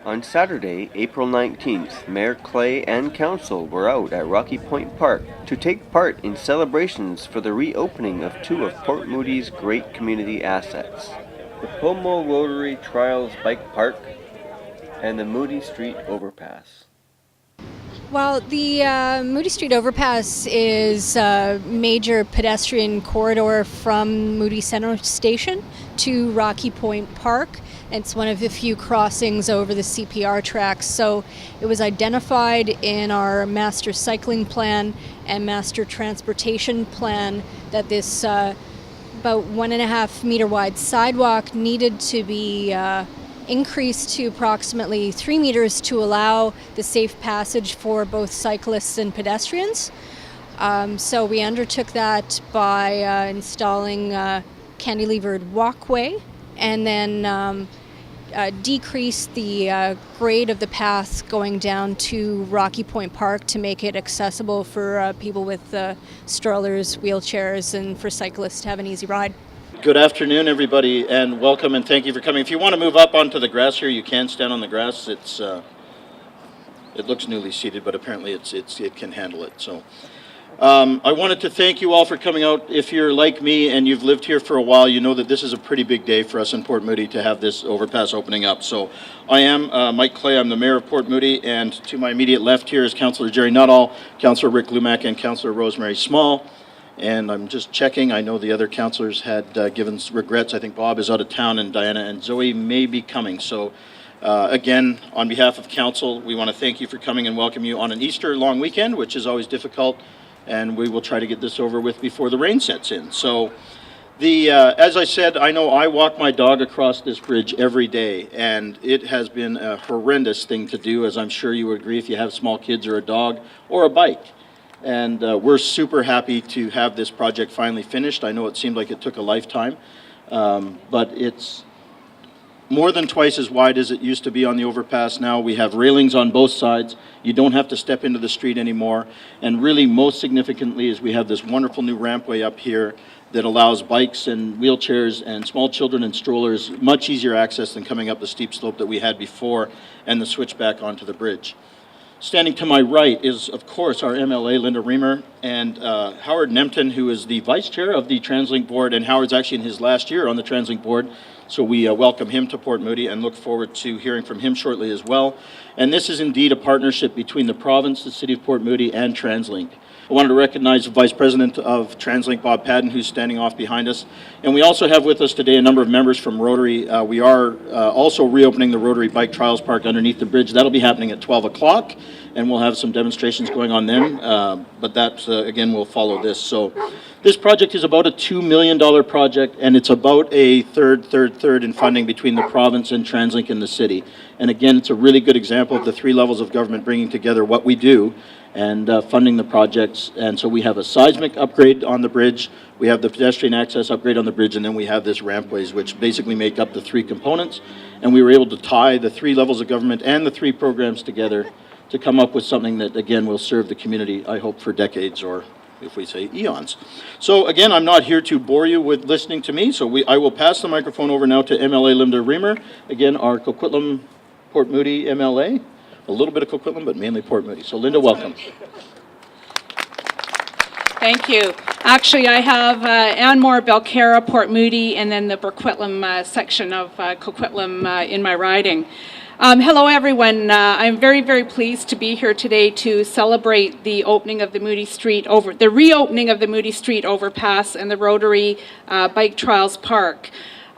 On Saturday, April 19th, Mayor Clay and Council were out at Rocky Point Park to take part in celebrations for the reopening of two of Port Moody's great community assets, the Pomo Rotary Trials Bike Park and the Moody Street overpass. Well, the Moody Street overpass is a major pedestrian corridor from Moody Center Station to Rocky Point Park. It's one of the few crossings over the CPR tracks. So it was identified in our master cycling plan and master transportation plan that this about 1.5 meter wide sidewalk needed to be increased to approximately 3 meters to allow the safe passage for both cyclists and pedestrians. So we undertook that by installing a cantilevered walkway and then decrease the grade of the path going down to Rocky Point Park to make it accessible for people with strollers, wheelchairs, and for cyclists to have an easy ride. Good afternoon, everybody, and welcome and thank you for coming. If you want to move up onto the grass here, you can stand on the grass. It looks newly seeded, but apparently it can handle it. So I wanted to thank you all for coming out. If you're like me and you've lived here for a while, you know that this is a pretty big day for us in Port Moody to have this overpass opening up. So I am Mike Clay. I'm the mayor of Port Moody, and to my immediate left here is Councillor Jerry Nuttall, Councillor Rick Lumac, and Councillor Rosemary Small. And I'm just checking. I know the other councillors had given regrets. I think Bob is out of town, and Diana and Zoe may be coming. So again, on behalf of council, we want to thank you for coming and welcome you on an Easter long weekend, which is always difficult, and we will try to get this over with before the rain sets in. So as I said, I know I walk my dog across this bridge every day, and it has been a horrendous thing to do, as I'm sure you would agree if you have small kids or a dog or a bike. And we're super happy to have this project finally finished. I know it seemed like it took a lifetime, but it's more than twice as wide as it used to be on the overpass now. We have railings on both sides. You don't have to step into the street anymore. And really, most significantly, is we have this wonderful new rampway up here that allows bikes and wheelchairs and small children and strollers much easier access than coming up the steep slope that we had before and the switchback onto the bridge. Standing to my right is, of course, our MLA Linda Dickson and Howard Nempton, who is the vice chair of the TransLink board, and Howard's actually in his last year on the TransLink board, so we welcome him to Port Moody and look forward to hearing from him shortly as well. And this is indeed a partnership between the province, the city of Port Moody, and TransLink. I wanted to recognize the Vice President of TransLink, Bob Padden, who's standing off behind us. And we also have with us today a number of members from Rotary. We are also reopening the Rotary Bike Trials Park underneath the bridge. That'll be happening at 12 o'clock, and we'll have some demonstrations going on then. But that, again, will follow this. So this project is about a $2 million project, and it's about a third in funding between the province and TransLink and the city. And again, it's a really good example of the three levels of government bringing together what we do and funding the projects. And so we have a seismic upgrade on the bridge, we have the pedestrian access upgrade on the bridge, and then we have this rampways, which basically make up the three components. And we were able to tie the three levels of government and the three programs together to come up with something that, again, will serve the community, I hope, for decades, or if we say eons. So again, I'm not here to bore you with listening to me, so I will pass the microphone over now to MLA Linda Dickson, again, our Coquitlam Port Moody MLA. A little bit of Coquitlam, but mainly Port Moody. So Linda, welcome. Thank you. Actually, I have Anmore, Belcarra, Port Moody, and then the Burquitlam section of Coquitlam in my riding. Hello, everyone. I'm very, very pleased to be here today to celebrate the opening of the the reopening of the Moody Street overpass and the Rotary Bike Trials Park.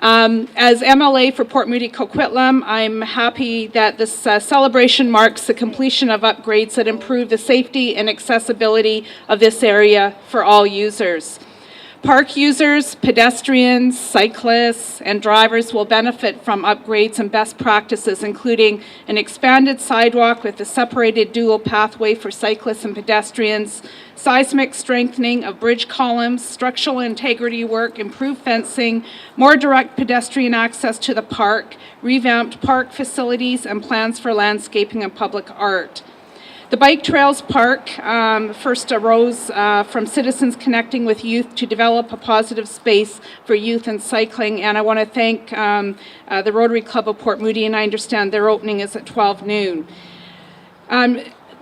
As MLA for Port Moody Coquitlam, I'm happy that this celebration marks the completion of upgrades that improve the safety and accessibility of this area for all users. Park users, pedestrians, cyclists, and drivers will benefit from upgrades and best practices, including an expanded sidewalk with a separated dual pathway for cyclists and pedestrians, seismic strengthening of bridge columns, structural integrity work, improved fencing, more direct pedestrian access to the park, revamped park facilities, and plans for landscaping and public art. The Bike Trails Park first arose from citizens connecting with youth to develop a positive space for youth and cycling, and I want to thank the Rotary Club of Port Moody, and I understand their opening is at 12 noon.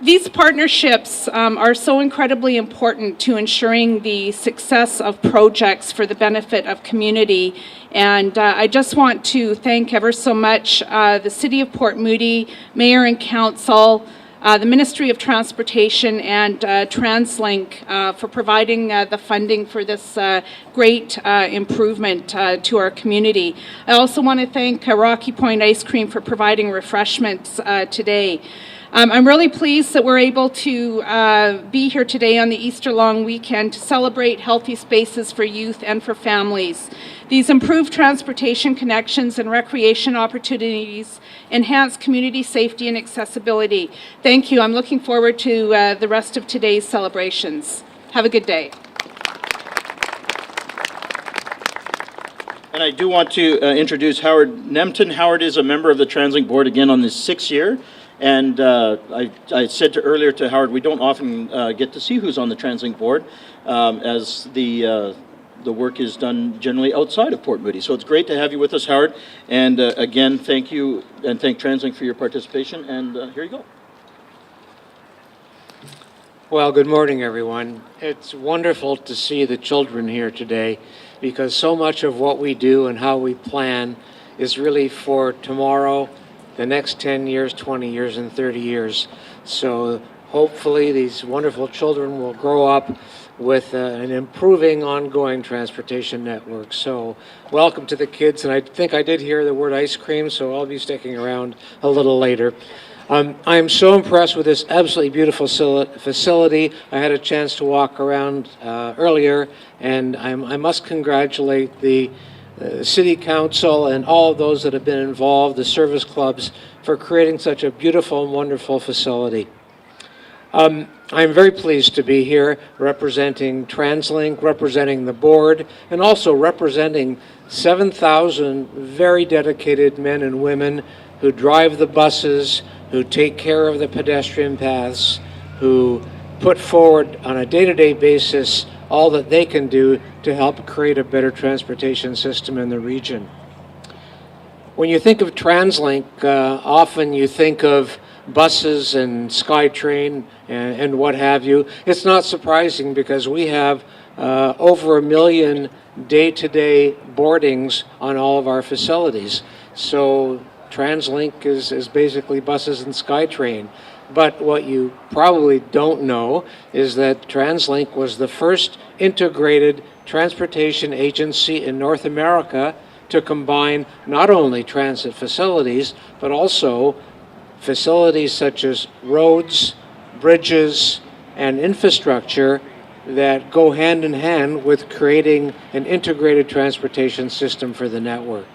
These partnerships are so incredibly important to ensuring the success of projects for the benefit of community, and I just want to thank ever so much the City of Port Moody, Mayor and Council, the Ministry of Transportation, and TransLink for providing the funding for this great improvement to our community. I also want to thank Rocky Point Ice Cream for providing refreshments today. I'm really pleased that we're able to be here today on the Easter long weekend to celebrate healthy spaces for youth and for families. These improved transportation connections and recreation opportunities enhance community safety and accessibility. Thank you. I'm looking forward to the rest of today's celebrations. Have a good day. And I do want to introduce Howard Nempton. Howard is a member of the TransLink board again on this 6th year. And I said earlier to Howard, we don't often get to see who's on the TransLink board, as the work is done generally outside of Port Moody. So it's great to have you with us, Howard. And again, thank you, and thank TransLink for your participation. And here you go. Well, good morning, everyone. It's wonderful to see the children here today, because so much of what we do and how we plan is really for tomorrow, the next 10 years, 20 years, and 30 years. So hopefully these wonderful children will grow up with an improving ongoing transportation network. So welcome to the kids, and I think I did hear the word ice cream, so I'll be sticking around a little later. I'm so impressed with this absolutely beautiful facility. I had a chance to walk around earlier, and I must congratulate the City Council and all of those that have been involved, the service clubs, for creating such a beautiful and wonderful facility. I'm very pleased to be here representing TransLink, representing the board, and also representing 7,000 very dedicated men and women who drive the buses, who take care of the pedestrian paths, who put forward on a day-to-day basis all that they can do to help create a better transportation system in the region. When you think of TransLink, often you think of buses and SkyTrain and what have you. It's not surprising, because we have over 1 million day-to-day boardings on all of our facilities. So TransLink is basically buses and SkyTrain. But what you probably don't know is that TransLink was the first integrated transportation agency in North America to combine not only transit facilities, but also facilities such as roads, bridges, and infrastructure that go hand in hand with creating an integrated transportation system for the network.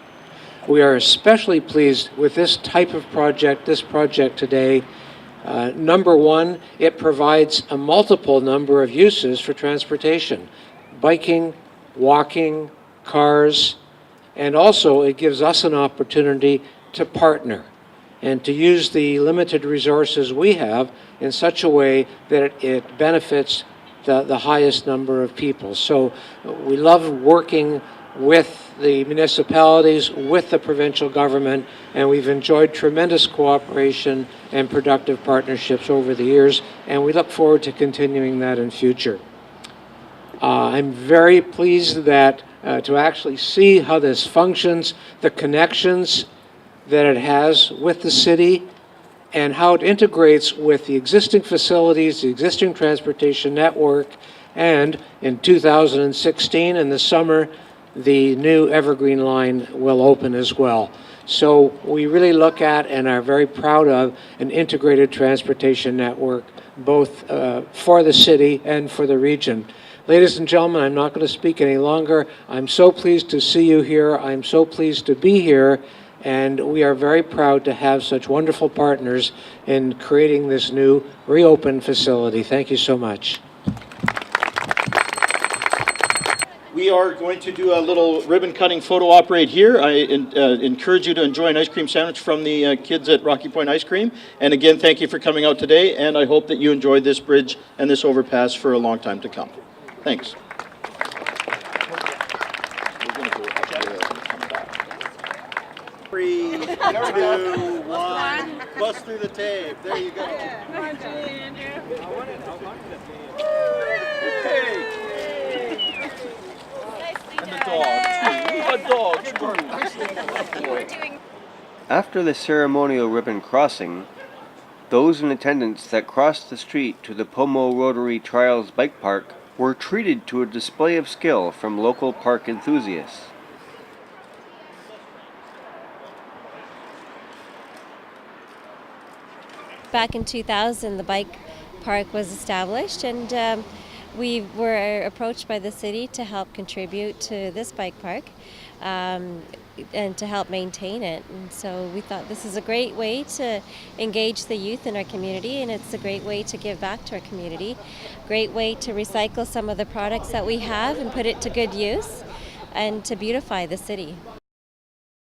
We are especially pleased with this type of project, this project today. Number one, it provides a multiple number of uses for transportation: biking, walking, cars, and also it gives us an opportunity to partner and to use the limited resources we have in such a way that it benefits the highest number of people. So we love working with the municipalities, with the provincial government, and we've enjoyed tremendous cooperation and productive partnerships over the years, and we look forward to continuing that in future. I'm very pleased that to actually see how this functions, the connections that it has with the city, and how it integrates with the existing facilities, the existing transportation network, and in 2016, in the summer, the new Evergreen line will open as well. So we really look at and are very proud of an integrated transportation network, both for the city and for the region. Ladies and gentlemen, I'm not going to speak any longer. I'm so pleased to see you here. I'm so pleased to be here. And we are very proud to have such wonderful partners in creating this new reopened facility. Thank you so much. We we are going to do a little ribbon cutting photo op right here. I encourage you to enjoy an ice cream sandwich from the kids at Rocky Point Ice Cream. And again, thank you for coming out today, and I hope that you enjoyed this bridge and this overpass for a long time to come. Thanks. Three, two, one. Bust through the tape. There you go. And the dog. A dog. After the ceremonial ribbon crossing, those in attendance that crossed the street to the Pomo Rotary Trials Bike Park were treated to a display of skill from local park enthusiasts. Back in 2000, the bike park was established, and we were approached by the city to help contribute to this bike park and to help maintain it. And so we thought this is a great way to engage the youth in our community, and it's a great way to give back to our community, great way to recycle some of the products that we have and put it to good use, and to beautify the city.